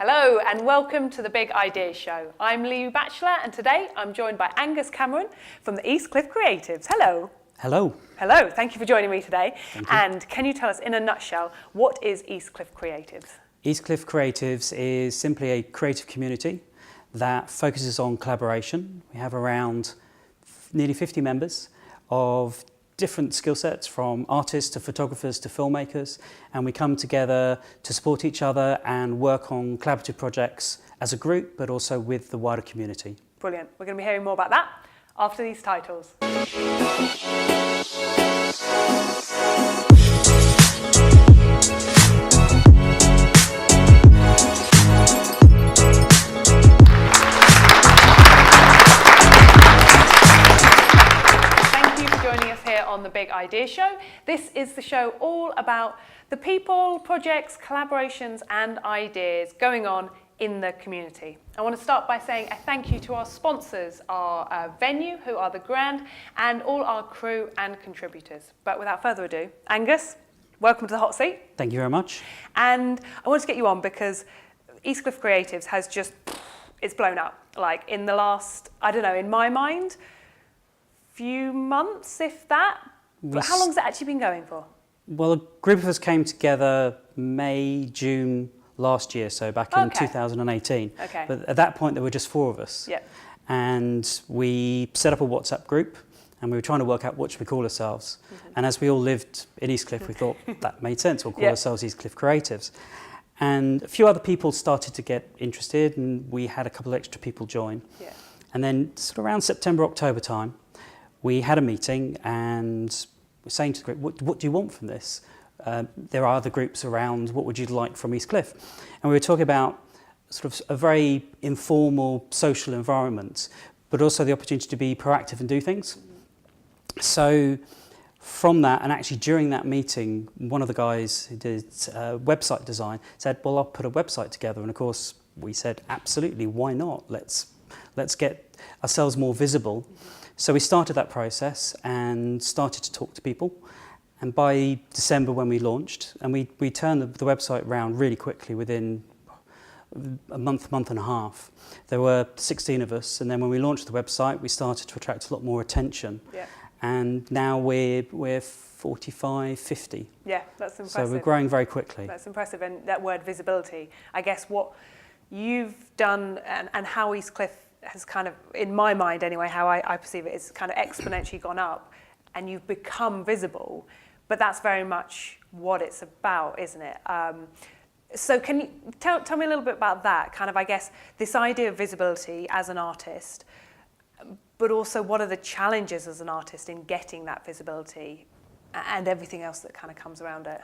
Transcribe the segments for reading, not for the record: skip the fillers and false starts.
Hello and welcome to the Big Ideas Show. I'm Lou Batchelor and today I'm joined by Angus Cameron from the East Cliff Creatives. Hello. Hello. Hello, thank you for joining me today. Thank you. And can you tell us in a nutshell, what is East Cliff Creatives? East Cliff Creatives is simply a creative community that focuses on collaboration. We have around nearly 50 members of different skill sets, from artists to photographers to filmmakers, and we come together to support each other and work on collaborative projects as a group, but also with the wider community. Brilliant. We're going to be hearing more about that after these titles. On the Big Idea Show. This is the show all about the people, projects, collaborations and ideas going on in the community. I want to start by saying a thank you to our sponsors, our venue, who are the Grand, and all our crew and contributors. But without further ado, Angus, welcome to the hot seat. Thank you very much. And I want to get you on because East Cliff Creatives has just, it's blown up. Like in the last, I don't know, in my mind, few months, if that. But how long has it actually been going for? Well, a group of us came together May, June last year, so back in 2018. Okay. But at that point, there were just four of us. Yep. And we set up a WhatsApp group, and we were trying to work out what should we call ourselves. Mm-hmm. And as we all lived in East Cliff, we thought that made sense. We'll call ourselves East Cliff Creatives. And a few other people started to get interested, and we had a couple of extra people join. Yeah. And then sort of around September, October time, we had a meeting and we're saying to the group, what do you want from this? There are other groups around, what would you like from East Cliff? And we were talking about sort of a very informal social environment, but also the opportunity to be proactive and do things. So from that, and actually during that meeting, one of the guys who did website design said, well, I'll put a website together. And of course, we said, absolutely, why not? Let's get ourselves more visible. So we started that process and started to talk to people. And by December when we launched, and we turned the website around really quickly within a month and a half. There were 16 of us, and then when we launched the website, we started to attract a lot more attention. Yeah. And now we're 45, 50. Yeah, that's impressive. So we're growing very quickly. That's impressive, and that word visibility, I guess what you've done and how East Cliff has kind of, in my mind anyway, how I perceive it, is kind of exponentially gone up and you've become visible, but that's very much what it's about, isn't it? So can you tell me a little bit about that, kind of, I guess, this idea of visibility as an artist, but also what are the challenges as an artist in getting that visibility and everything else that kind of comes around it?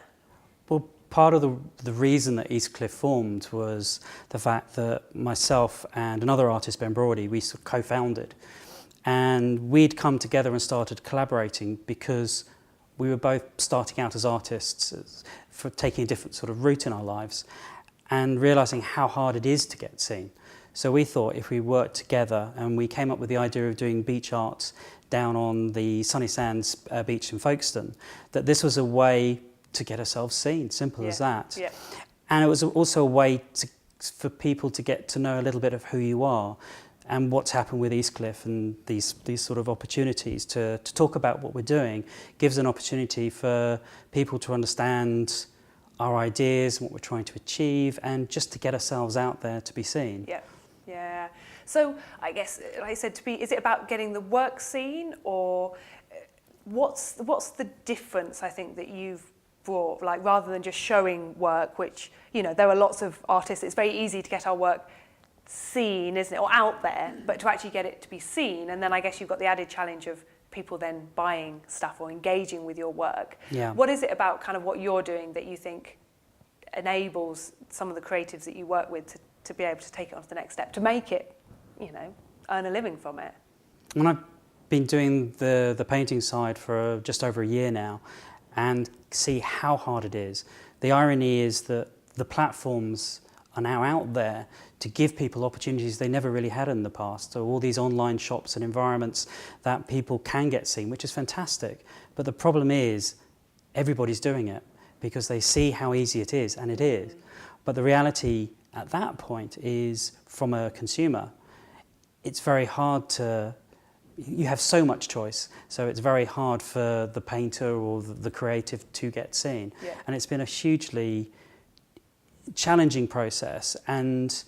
Well, part of the reason that East Cliff formed was the fact that myself and another artist, Ben Brody, we sort of co-founded. And we'd come together and started collaborating because we were both starting out as artists, for taking a different sort of route in our lives and realising how hard it is to get seen. So we thought if we worked together, and we came up with the idea of doing beach art down on the Sunny Sands beach in Folkestone, that this was a way to get ourselves seen, simple as that. Yeah. And it was also a way for people to get to know a little bit of who you are and what's happened with East Cliff, and these sort of opportunities to talk about what we're doing gives an opportunity for people to understand our ideas and what we're trying to achieve, and just to get ourselves out there to be seen. Yeah, yeah. So I guess, like I said, is it about getting the work seen, or what's the difference, I think, that you've brought, like, rather than just showing work, which, you know, there are lots of artists, it's very easy to get our work seen, isn't it, or out there, but to actually get it to be seen, and then I guess you've got the added challenge of people then buying stuff or engaging with your work. Yeah. What is it about kind of what you're doing that you think enables some of the creatives that you work with to be able to take it on to the next step, to make it, you know, earn a living from it? When I've been doing the painting side for just over a year now, and see how hard it is. The irony is that the platforms are now out there to give people opportunities they never really had in the past. So all these online shops and environments that people can get seen, which is fantastic. But the problem is everybody's doing it because they see how easy it is, and it is. But the reality at that point is, from a consumer, it's very hard to, you have so much choice, so it's very hard for the painter or the creative to get seen. Yeah. And it's been a hugely challenging process. And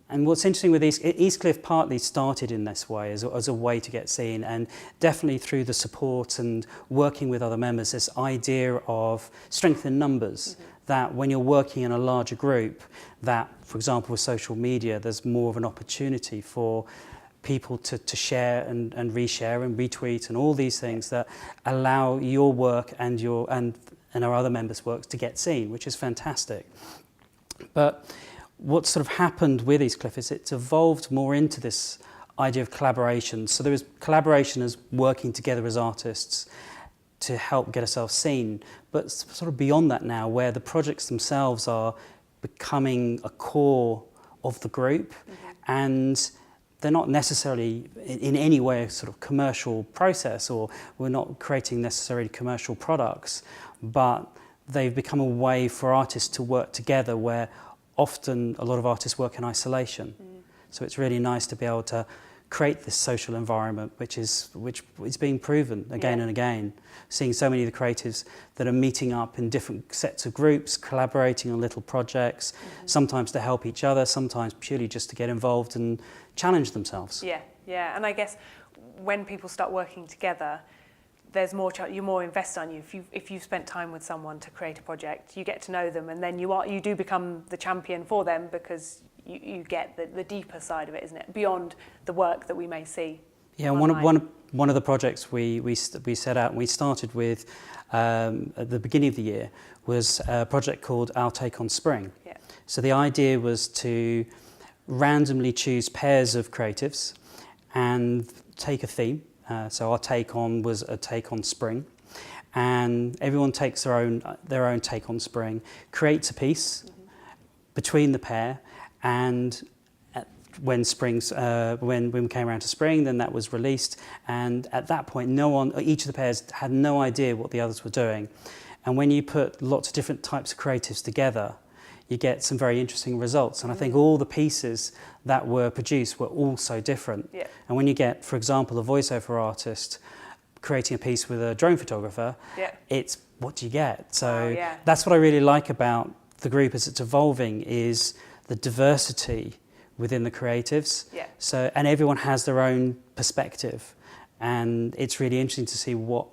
what's interesting with Eastcliff partly started in this way as a way to get seen, and definitely through the support and working with other members, this idea of strength in numbers, that when you're working in a larger group, that, for example, with social media, there's more of an opportunity for people to share and reshare and retweet and all these things that allow your work and our other members' works to get seen, which is fantastic. But what sort of happened with Eastcliff is it's evolved more into this idea of collaboration. So there is collaboration as working together as artists to help get ourselves seen, but sort of beyond that now, where the projects themselves are becoming a core of the group, and they're not necessarily in any way a sort of commercial process, or we're not creating necessarily commercial products, but they've become a way for artists to work together, where often a lot of artists work in isolation. So it's really nice to be able to create this social environment, which is being proven again and again. Seeing so many of the creatives that are meeting up in different sets of groups, collaborating on little projects, sometimes to help each other, sometimes purely just to get involved and challenge themselves. Yeah, and I guess when people start working together, there's more you're more invested on you. If you've spent time with someone to create a project, you get to know them, and then you do become the champion for them, because you get the deeper side of it, isn't it? Beyond the work that we may see. Yeah, one of the projects we set out and we started with at the beginning of the year was a project called Our Take on Spring. Yeah. So the idea was to randomly choose pairs of creatives and take a theme. So our take on was a take on spring, and everyone takes their own take on spring, creates a piece between the pair, and when we came around to spring, then that was released, and at that point, each of the pairs had no idea what the others were doing, and when you put lots of different types of creatives together, you get some very interesting results. And I think all the pieces that were produced were all so different. Yeah. And when you get, for example, a voiceover artist creating a piece with a drone photographer, it's what do you get? So that's what I really like about the group as it's evolving, is the diversity within the creatives. Yeah. So, and everyone has their own perspective, and it's really interesting to see what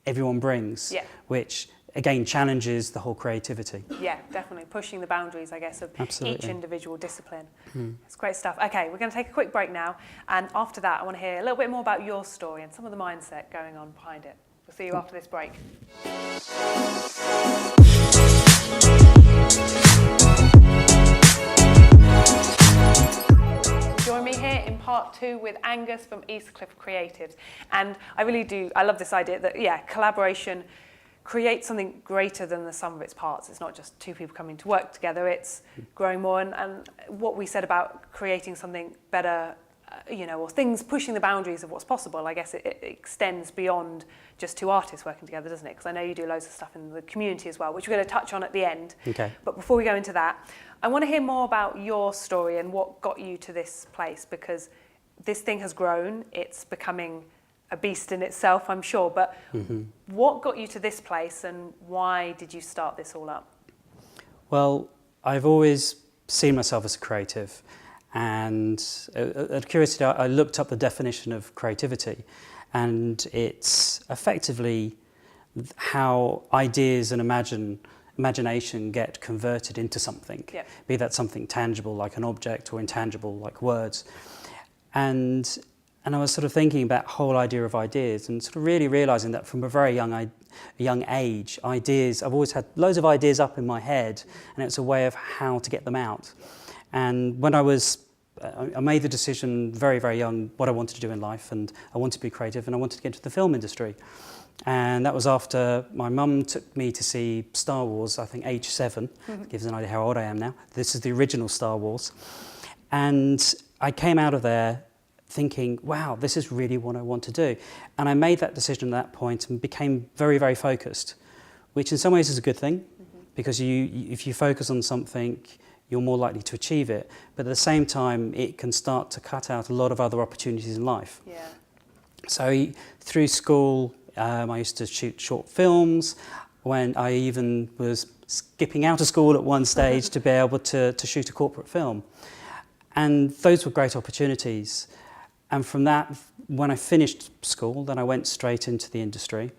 everyone brings, which again challenges the whole creativity. Yeah, definitely pushing the boundaries, I guess, of each individual discipline. It's great stuff. Okay, we're going to take a quick break now, and after that I want to hear a little bit more about your story and some of the mindset going on behind it. We'll see you after this break. Join me here in part 2 with Angus from Eastcliff Creatives, and I love this idea that collaboration create something greater than the sum of its parts. It's not just two people coming to work together, it's growing more. And what we said about creating something better, or things pushing the boundaries of what's possible, I guess it extends beyond just two artists working together, doesn't it? Because I know you do loads of stuff in the community as well, which we're going to touch on at the end. Okay. But before we go into that, I want to hear more about your story and what got you to this place, because this thing has grown, it's becoming a beast in itself, I'm sure, but what got you to this place, and why did you start this all up? Well, I've always seen myself as a creative, and out of curiosity, I looked up the definition of creativity, and it's effectively how ideas and imagination get converted into something, be that something tangible like an object or intangible like words. And I was sort of thinking about the whole idea of ideas, and sort of really realising that from a very young age, ideas, I've always had loads of ideas up in my head, and it's a way of how to get them out. And when I made the decision very, very young what I wanted to do in life, and I wanted to be creative, and I wanted to get into the film industry. And that was after my mum took me to see Star Wars, I think age 7, gives an idea how old I am now. This is the original Star Wars. And I came out of there thinking, wow, this is really what I want to do. And I made that decision at that point and became very, very focused, which in some ways is a good thing, because if you focus on something, you're more likely to achieve it. But at the same time, it can start to cut out a lot of other opportunities in life. Yeah. So through school, I used to shoot short films. When I even was skipping out of school at one stage to be able to shoot a corporate film. And those were great opportunities. And from that, when I finished school, then I went straight into the industry,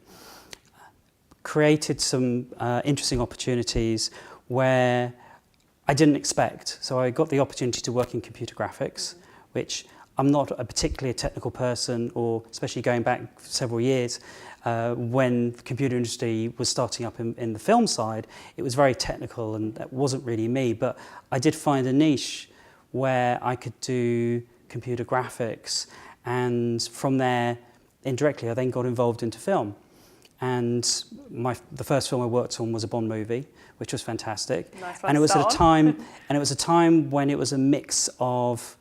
created some interesting opportunities where I didn't expect. So I got the opportunity to work in computer graphics, which I'm not a particularly technical person, or especially going back several years, when the computer industry was starting up in the film side, it was very technical and that wasn't really me. But I did find a niche where I could do computer graphics, and from there, indirectly, I then got involved into film. And the first film I worked on was a Bond movie, which was fantastic. Nice and it was at a time when it was a mix of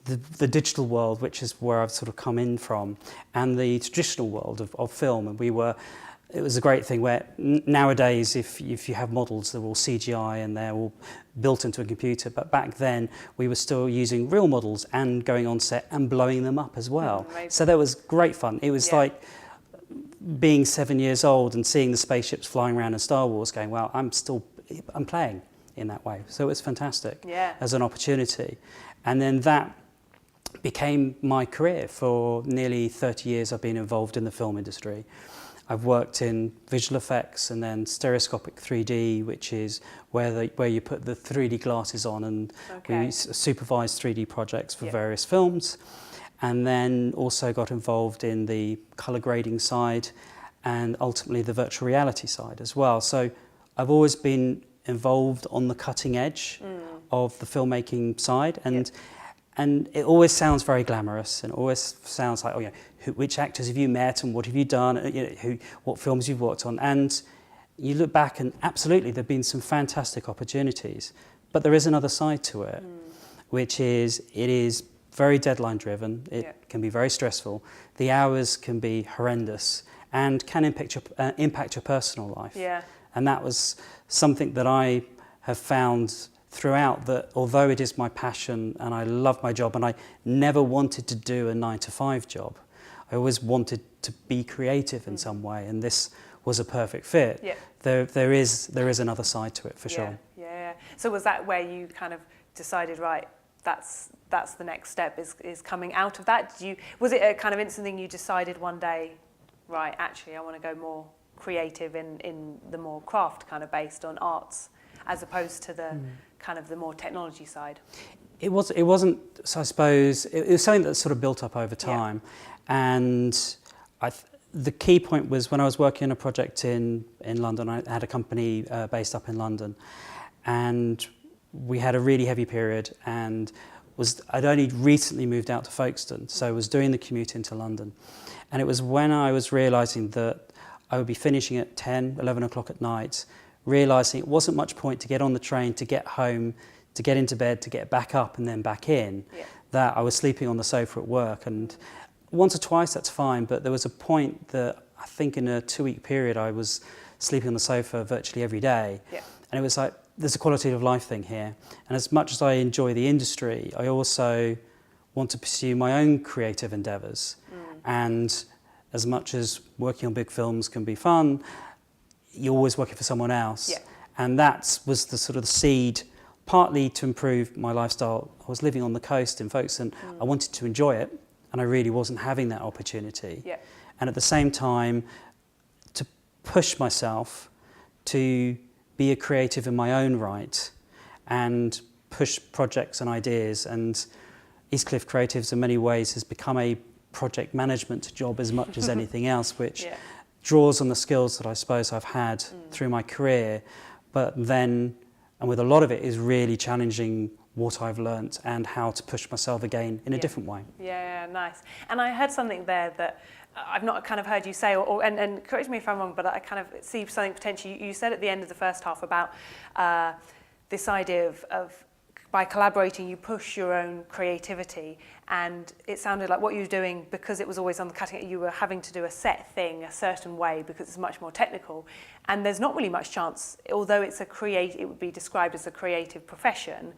the digital world, which is where I've sort of come in from, and the traditional world of film. And it was a great thing where nowadays, if you have models, they're all CGI and they're all built into a computer. But back then, we were still using real models and going on set and blowing them up as well. So that was great fun. It was like being 7 years old and seeing the spaceships flying around in Star Wars, going, well, I'm playing in that way. So it's fantastic as an opportunity. And then that became my career. For nearly 30 years, I've been involved in the film industry. I've worked in visual effects and then stereoscopic 3D, which is where you put the 3D glasses on, and we supervise 3D projects for various films. And then also got involved in the colour grading side and ultimately the virtual reality side as well. So I've always been involved on the cutting edge of the filmmaking side, and it always sounds very glamorous, and it always sounds like, which actors have you met and what have you done, what films you've worked on. And you look back and absolutely there have been some fantastic opportunities, but there is another side to it, which is it is very deadline driven. It can be very stressful. The hours can be horrendous and can impact your personal life. And that was something that I have found throughout, that although it is my passion and I love my job, and I never wanted to do a 9-to-5 job, I always wanted to be creative in some way, and this was a perfect fit. There is another side to it for sure. So was that where you kind of decided, right, that's the next step, is coming out of that? Was it a kind of instant thing you decided one day, right, actually I want to go more creative in the more craft kind of based on arts, as opposed to the kind of the more technology side? It wasn't, so I suppose, it was something that sort of built up over time. And the key point was when I was working on a project in London. I had a company based up in London, and we had a really heavy period, and I'd only recently moved out to Folkestone, so I was doing the commute into London. And it was when I was realising that I would be finishing at 10, 11 o'clock at night, realising it wasn't much point to get on the train, to get home, to get into bed, to get back up and then back in, that I was sleeping on the sofa at work. And once or twice, that's fine, but there was a point that I think in a 2-week period I was sleeping on the sofa virtually every day. And it was like, there's a quality of life thing here. And as much as I enjoy the industry, I also want to pursue my own creative endeavours. And as much as working on big films can be fun, you're always working for someone else. And that was the sort of the seed, partly to improve my lifestyle. I was living on the coast in Folkestone. I wanted to enjoy it, and I really wasn't having that opportunity. And at the same time, to push myself to be a creative in my own right and push projects and ideas. And Eastcliff Creatives in many ways has become a project management job as much as anything else, which draws on the skills that I suppose I've had through my career, but then, and with a lot of it, is really challenging what I've learnt and how to push myself again in a different way. Nice. And I heard something there that I've not kind of heard you say, and correct me if I'm wrong, but I kind of see something potentially. You said at the end of the first half about this idea of by collaborating, you push your own creativity. And it sounded like what you were doing, because it was always on the cutting edge, you were having to do a set thing a certain way because it's much more technical. And there's not really much chance, although it's it would be described as a creative profession,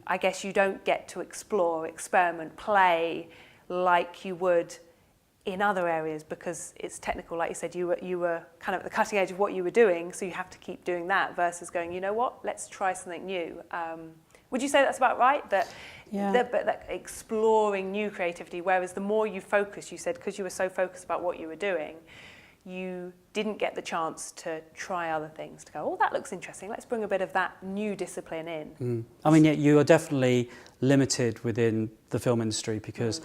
I guess you don't get to explore, experiment, play like you would in other areas, because it's technical. Like you said, you were kind of at the cutting edge of what you were doing, so you have to keep doing that versus going, you know what, let's try something new. Would you say that's about right? That exploring new creativity, whereas the more you focus, you said, because you were so focused about what you were doing, you didn't get the chance to try other things, to go, oh, that looks interesting, let's bring a bit of that new discipline in. I mean, yeah, you are definitely limited within the film industry because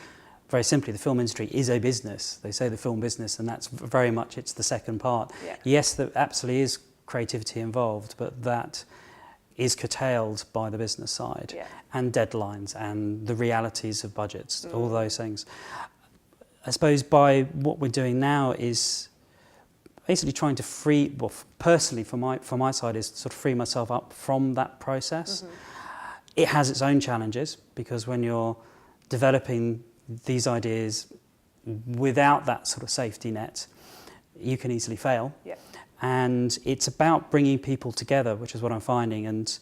very simply, the film industry is a business. They say the film business, and that's very much, it's the second part. Yeah. Yes, there absolutely is creativity involved, but that is curtailed by the business side and deadlines and the realities of budgets, all those things. I suppose by what we're doing now is basically trying to personally from my side is sort of free myself up from that process. It has its own challenges because when you're developing these ideas without that sort of safety net, you can easily fail. Yeah. And it's about bringing people together, which is what I'm finding. And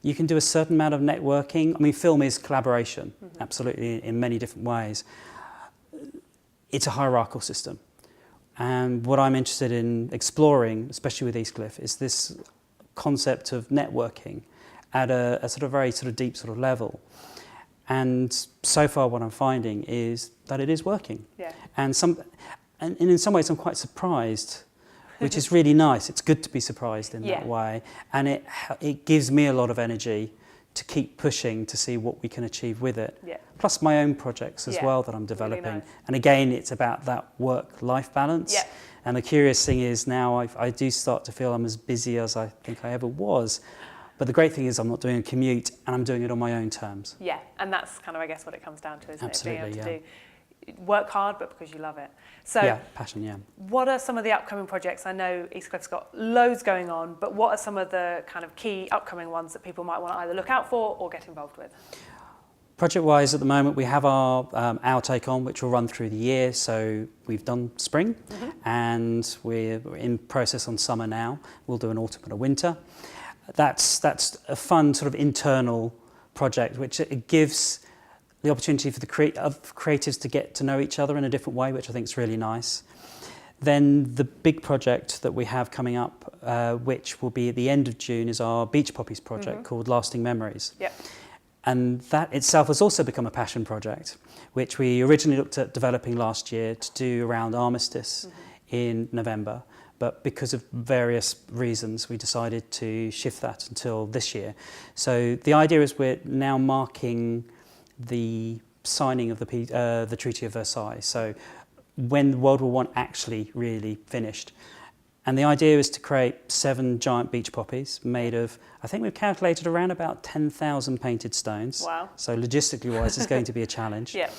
you can do a certain amount of networking. I mean, film is collaboration, absolutely, in many different ways. It's a hierarchical system. And what I'm interested in exploring, especially with Eastcliff, is this concept of networking at a sort of very sort of deep sort of level. And so far what I'm finding is that it is working. Yeah. And in some ways I'm quite surprised, which is really nice. It's good to be surprised in that way. And it gives me a lot of energy to keep pushing to see what we can achieve with it. Yeah. Plus my own projects as well that I'm developing. Really nice. And again, it's about that work-life balance. Yeah. And the curious thing is now I do start to feel I'm as busy as I think I ever was. But the great thing is I'm not doing a commute and I'm doing it on my own terms. Yeah, and that's kind of, I guess, what it comes down to, isn't Absolutely, it? Being able to work hard, but because you love it. So, passion, what are some of the upcoming projects? I know Eastcliff's got loads going on, but what are some of the kind of key upcoming ones that people might want to either look out for or get involved with? Project-wise, at the moment, we have our take on, which will run through the year. So we've done spring, and we're in process on summer now. We'll do an autumn and a winter. That's a fun sort of internal project, which it gives the opportunity for the creatives to get to know each other in a different way, which I think is really nice. Then the big project that we have coming up, which will be at the end of June, is our Beach Poppies project called Lasting Memories. Yep. And that itself has also become a passion project, which we originally looked at developing last year to do around Armistice in November. But because of various reasons, we decided to shift that until this year. So the idea is we're now marking the signing of the Treaty of Versailles. So when World War I actually really finished. And the idea is to create 7 giant beach poppies made of, I think we've calculated around about 10,000 painted stones. Wow. So logistically wise, it's going to be a challenge. Yeah.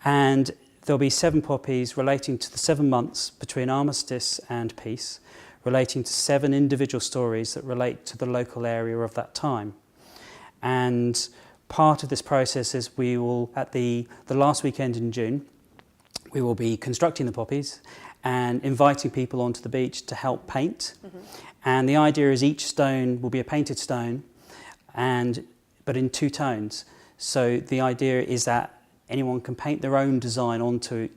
And there'll be 7 poppies relating to the 7 months between armistice and peace, relating to 7 individual stories that relate to the local area of that time. And part of this process is we will, at the last weekend in June, we will be constructing the poppies and inviting people onto the beach to help paint. And the idea is each stone will be a painted stone, but in 2 tones. So the idea is that anyone can paint their own design onto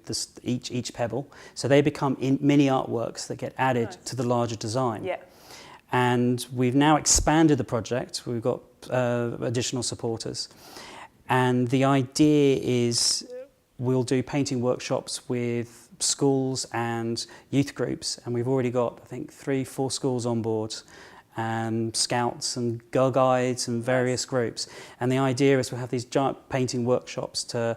each pebble. So they become mini artworks that get added to the larger design. Yeah. And we've now expanded the project. We've got additional supporters. And the idea is we'll do painting workshops with schools and youth groups. And we've already got, I think, 3-4 schools on board. Scouts and Girl Guides and various groups. And the idea is we'll have these giant painting workshops to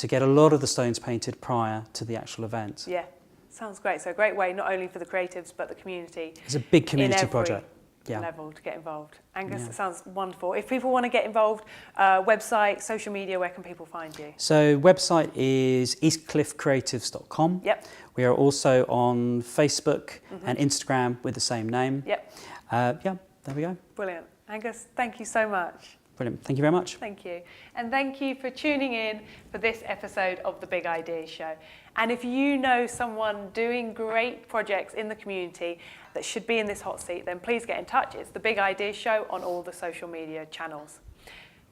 get a lot of the stones painted prior to the actual event. Yeah, sounds great. So a great way not only for the creatives but the community. It's a big community project. Level to get involved. Angus, it sounds wonderful. If people want to get involved, website, social media, where can people find you? So website is eastcliffcreatives.com. Yep. We are also on Facebook and Instagram with the same name. Yep. There we go. Brilliant. Angus, thank you so much. Brilliant. Thank you very much. Thank you. And thank you for tuning in for this episode of the Big Ideas Show. And if you know someone doing great projects in the community that should be in this hot seat, then please get in touch. It's the Big Ideas Show on all the social media channels.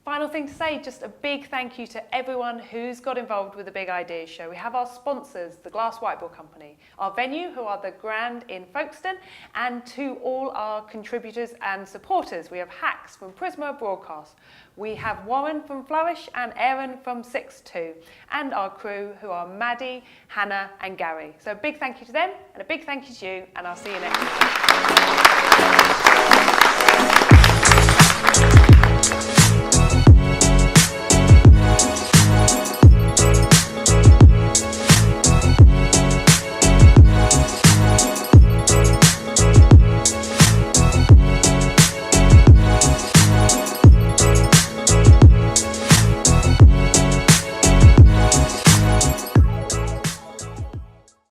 Final thing to say, just a big thank you to everyone who's got involved with the Big Ideas Show. We have our sponsors, the Glass Whiteboard Company, our venue, who are the Grand in Folkestone, and to all our contributors and supporters. We have Hacks from Prisma Broadcast. We have Warren from Flourish and Aaron from 6-2, and our crew, who are Maddie, Hannah and Gary. So a big thank you to them and a big thank you to you, and I'll see you next week.